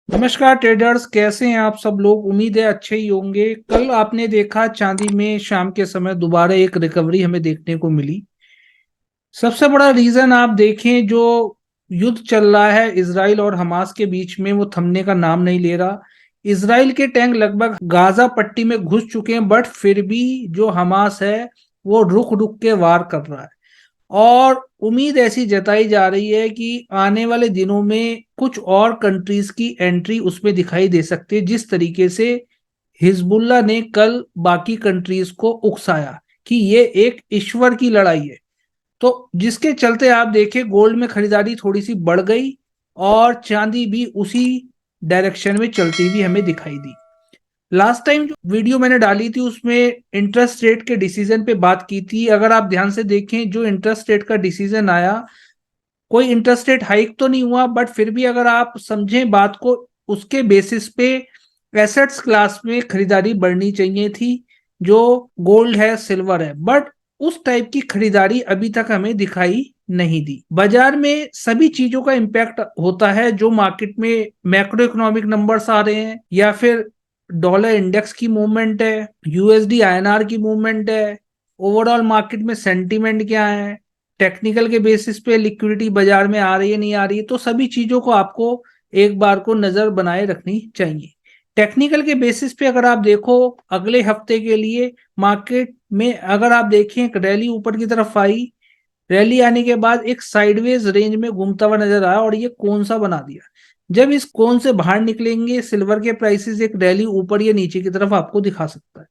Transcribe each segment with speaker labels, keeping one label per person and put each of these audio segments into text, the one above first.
Speaker 1: नमस्कार ट्रेडर्स, कैसे हैं आप सब लोग। उम्मीद है अच्छे ही होंगे। कल आपने देखा चांदी में शाम के समय दोबारा एक रिकवरी हमें देखने को मिली। सबसे बड़ा रीजन आप देखें, जो युद्ध चल रहा है इजराइल और हमास के बीच में, वो थमने का नाम नहीं ले रहा। इजराइल के टैंक लगभग गाजा पट्टी में घुस चुके हैं, बट फिर भी जो हमास है वो रुक रुक के वार कर रहा है। और उम्मीद ऐसी जताई जा रही है कि आने वाले दिनों में कुछ और कंट्रीज की एंट्री उसमें दिखाई दे सकती है, जिस तरीके से हिजबुल्ला ने कल बाकी कंट्रीज को उकसाया कि ये एक ईश्वर की लड़ाई है। तो जिसके चलते आप देखें गोल्ड में खरीदारी थोड़ी सी बढ़ गई और चांदी भी उसी डायरेक्शन में चलती हुई हमें दिखाई दी। लास्ट टाइम जो वीडियो मैंने डाली थी उसमें इंटरेस्ट रेट के डिसीजन पे बात की थी। अगर आप ध्यान से देखें, जो इंटरेस्ट रेट का डिसीजन आया, कोई इंटरेस्ट रेट हाइक तो नहीं हुआ, बट फिर भी अगर आप समझें बात को, उसके बेसिस पे एसेट्स क्लास में खरीदारी बढ़नी चाहिए थी, जो गोल्ड है, सिल्वर है। बट उस टाइप की खरीदारी अभी तक हमें दिखाई नहीं दी। बाजार में सभी चीजों का इंपैक्ट होता है, जो मार्केट में मैक्रो इकोनॉमिक नंबर्स आ रहे हैं, या फिर डॉलर इंडेक्स की मूवमेंट है, यूएसडी आईएनआर की मूवमेंट है, ओवरऑल मार्केट में सेंटीमेंट क्या है, टेक्निकल के बेसिस पे लिक्विडिटी बाजार में आ रही है नहीं आ रही है। तो सभी चीजों को आपको एक बार को नजर बनाए रखनी चाहिए। टेक्निकल के बेसिस पे अगर आप देखो, अगले हफ्ते के लिए मार्केट में अगर आप देखें, एक रैली ऊपर की तरफ आई, रैली आने के बाद एक साइडवेज रेंज में घूमता हुआ नजर आया और ये कौन सा बना दिया। जब इस कौन से बाहर निकलेंगे, सिल्वर के प्राइसेस एक रैली ऊपर या नीचे की तरफ आपको दिखा सकता है।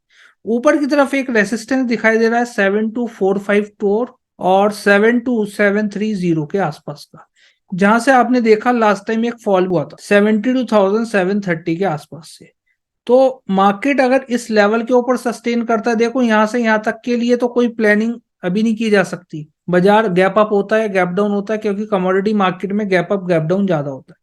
Speaker 1: ऊपर की तरफ एक रेसिस्टेंस दिखाई दे रहा है 7245 और 72730 के आसपास का, जहां से आपने देखा लास्ट टाइम एक फॉल हुआ था 72,730 के आसपास से। तो मार्केट अगर इस लेवल के ऊपर सस्टेन करता है, देखो यहां से यहां तक के लिए तो कोई प्लानिंग अभी नहीं की जा सकती। बाजार गैप अप होता है, गैप डाउन होता है, क्योंकि कमोडिटी मार्केट में गैप अप गैप डाउन ज्यादा होता है।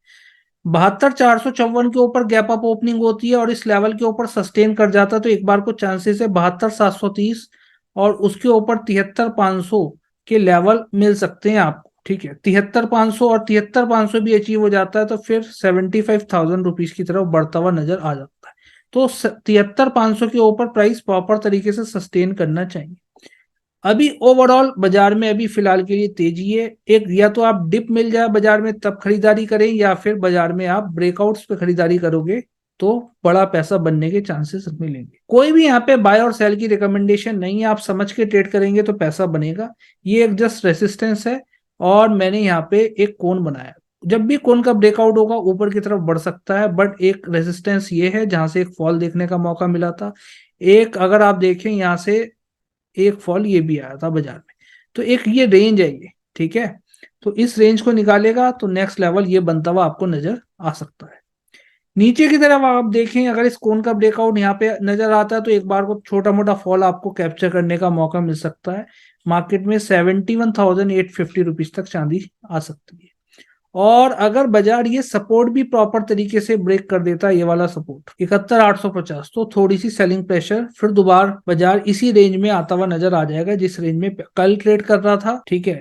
Speaker 1: 72,454 के ऊपर गैप अप ओपनिंग होती है और इस लेवल के ऊपर सस्टेन कर जाता है, तो एक बार को चांसेस है 72,730 और उसके ऊपर 73,500 के लेवल मिल सकते हैं आपको। ठीक है, 73,500 और 73,500 भी अचीव हो जाता है तो फिर 75,000 रुपीज की तरफ बढ़ता हुआ नजर आ जाता है। तो 73,500 के ऊपर प्राइस प्रॉपर तरीके से सस्टेन करना चाहिए। अभी ओवरऑल बाजार में अभी फिलहाल के लिए तेजी है। एक या तो आप डिप मिल जाए बाजार में तब खरीदारी करें, या फिर बाजार में आप ब्रेकआउट्स पे खरीदारी करोगे तो बड़ा पैसा बनने के चांसेस मिलेंगे। कोई भी यहाँ पे बाय और सेल की रिकमेंडेशन नहीं है, आप समझ के ट्रेड करेंगे तो पैसा बनेगा। ये एक जस्ट रेसिस्टेंस है और मैंने यहाँ पे एक कोन बनाया। जब भी कोन का ब्रेकआउट होगा ऊपर की तरफ बढ़ सकता है, बट एक रेसिस्टेंस ये है जहां से एक फॉल देखने का मौका मिला था। एक अगर आप देखें यहाँ से एक फॉल ये भी आया था बाजार में, तो एक ये रेंज है ये। ठीक है, तो इस रेंज को निकालेगा तो नेक्स्ट लेवल ये बनता हुआ आपको नजर आ सकता है। नीचे की तरफ आप देखें, अगर इस कोन का ब्रेकआउट यहाँ पे नजर आता है तो एक बार को छोटा मोटा फॉल आपको कैप्चर करने का मौका मिल सकता है। मार्केट में 71,850 रुपीज तक चांदी आ सकती है। और अगर बाजार ये सपोर्ट भी प्रॉपर तरीके से ब्रेक कर देता है, ये वाला सपोर्ट 71,850, तो थोड़ी सी सेलिंग प्रेशर, फिर दोबारा बाजार इसी रेंज में आता हुआ नजर आ जाएगा जिस रेंज में कल ट्रेड कर रहा था। ठीक है,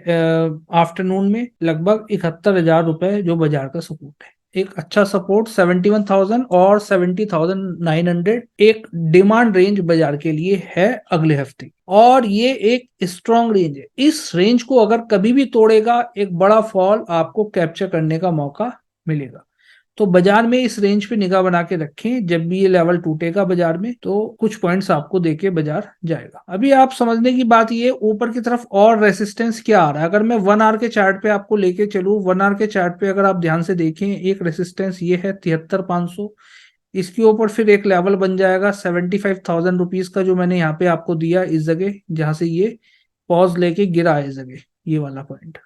Speaker 1: आफ्टरनून में लगभग 71,000 रुपए जो बाजार का सपोर्ट है। एक अच्छा सपोर्ट 71,000 और 70,900 एक डिमांड रेंज बाजार के लिए है अगले हफ्ते। और ये एक स्ट्रॉन्ग रेंज है, इस रेंज को अगर कभी भी तोड़ेगा एक बड़ा फॉल आपको कैप्चर करने का मौका मिलेगा। तो बाजार में इस रेंज पे निगाह बना के रखें, जब भी ये लेवल टूटेगा बाजार में तो कुछ पॉइंट्स आपको देके बाजार जाएगा। अभी आप समझने की बात ये, ऊपर की तरफ और रेसिस्टेंस क्या आ रहा है। अगर मैं 1 आवर के चार्ट पे आपको लेके चलूं, 1 आवर के चार्ट पे अगर आप ध्यान से देखें, एक रेसिस्टेंस ये है 73,500। इसके ऊपर फिर एक लेवल बन जाएगा 75,000 रुपीज का, जो मैंने यहाँ पे आपको दिया इस जगह, जहां से ये पॉज लेके गिरा है इस जगह, ये वाला पॉइंट।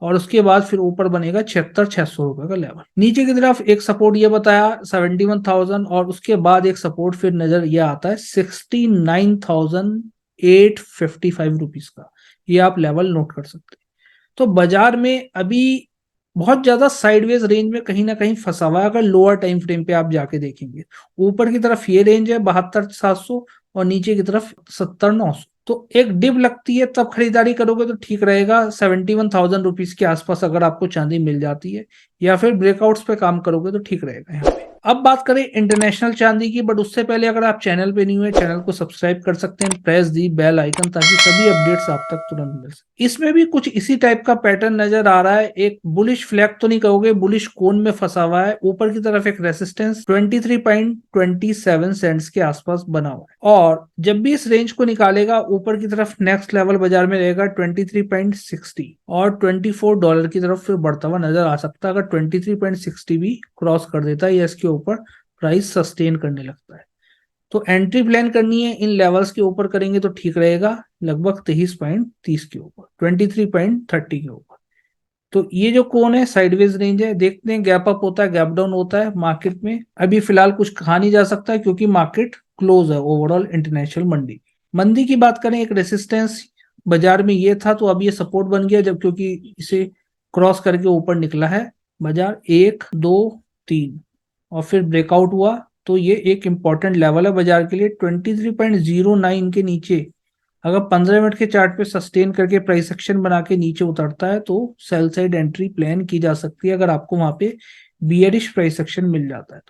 Speaker 1: और उसके बाद फिर ऊपर बनेगा 76,600 रुपए का लेवल। नीचे की तरफ एक सपोर्ट ये बताया 71,000, और उसके बाद एक सपोर्ट फिर नजर ये आता है 69,855 रुपीज का। ये आप लेवल नोट कर सकते हैं। तो बाजार में अभी बहुत ज्यादा साइडवेज रेंज में कहीं ना कहीं फंसा हुआ है। अगर लोअर टाइम फ्रेम पे आप जाके देखेंगे, ऊपर की तरफ ये रेंज है 72,700 और नीचे की तरफ 70,900। तो एक डिप लगती है तब खरीदारी करोगे तो ठीक रहेगा। 71,000 रुपीज के आसपास अगर आपको चांदी मिल जाती है, या फिर ब्रेकआउट्स पे काम करोगे तो ठीक रहेगा यहाँ पे। अब बात करें इंटरनेशनल चांदी की, बट उससे पहले अगर आप चैनल पे नहीं हुए, चैनल को सब्सक्राइब कर सकते हैं, प्रेस दी बेल आइकन, ताकि सभी अपडेट्स आप तक तुरंत मिल सके। इसमें भी कुछ इसी टाइप का पैटर्न नजर आ रहा है। एक बुलिश फ्लैग तो नहीं कहोगे, बुलिश कोन में फंसा हुआ है। ऊपर की तरफ एक रेसिस्टेंस 23.27 सेंट्स के आसपास बना हुआ है, और जब भी इस रेंज को निकालेगा ऊपर की तरफ नेक्स्ट लेवल बाजार में रहेगा 23.60, और $24 की तरफ फिर बढ़ता हुआ नजर आ सकता है अगर 23.60 भी क्रॉस कर देता है या इसके ऊपर प्राइस सस्टेन करने लगता है। तो एंट्री प्लान करनी है इन लेवल्स के ऊपर करेंगे तो ठीक रहेगा, लगभग 23.30 के ऊपर, 23.30 के ऊपर। तो ये जो कोन है साइडवेज रेंज है, देखते हैं गैप अप होता है गैप डाउन होता है मार्केट में। अभी फिलहाल कुछ कहा नहीं जा सकता है क्योंकि मार्केट क्लोज है ओवरऑल इंटरनेशनल मंडी। मंदी की बात करें, एक रेसिस्टेंस बाजार में ये था, तो अब ये सपोर्ट बन गया जब, क्योंकि इसे क्रॉस करके ऊपर निकला है बाजार 1 2 3 और फिर ब्रेकआउट हुआ। तो ये एक इंपॉर्टेंट लेवल है बाजार के लिए। 23.09 के नीचे अगर 15 मिनट के चार्ट पे सस्टेन करके प्राइस एक्शन बना के नीचे उतरता है तो सेल साइड एंट्री प्लान की जा सकती है। अगर आपको वहां पे बियरिश प्राइस एक्शन मिल जाता है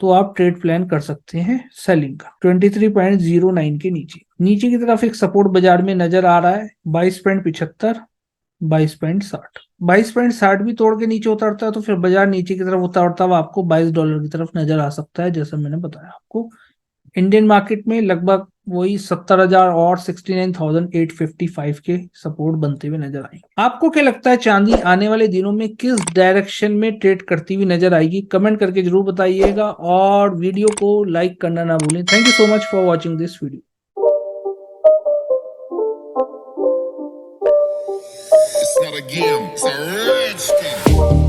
Speaker 1: तो आप ट्रेड प्लान कर सकते हैं सेलिंग का 23.09 के नीचे। नीचे की तरफ एक सपोर्ट बाजार में नजर आ रहा है 22.75, 22.60। 22.60 भी तोड़ के नीचे उतरता है तो फिर बाजार नीचे की तरफ उतरता हुआ आपको $22 की तरफ नजर आ सकता है, जैसा मैंने बताया आपको। इंडियन मार्केट में लगभग वही 70,000 और 69,855 के सपोर्ट बनते हुए नजर आएंगे। आपको क्या लगता है चांदी आने वाले दिनों में किस डायरेक्शन में ट्रेड करती हुई नजर आएगी? कमेंट करके जरूर बताइएगा और वीडियो को लाइक करना ना भूलें। Thank you so much for watching this video.
Speaker 2: It's not a game, it's a rich thing.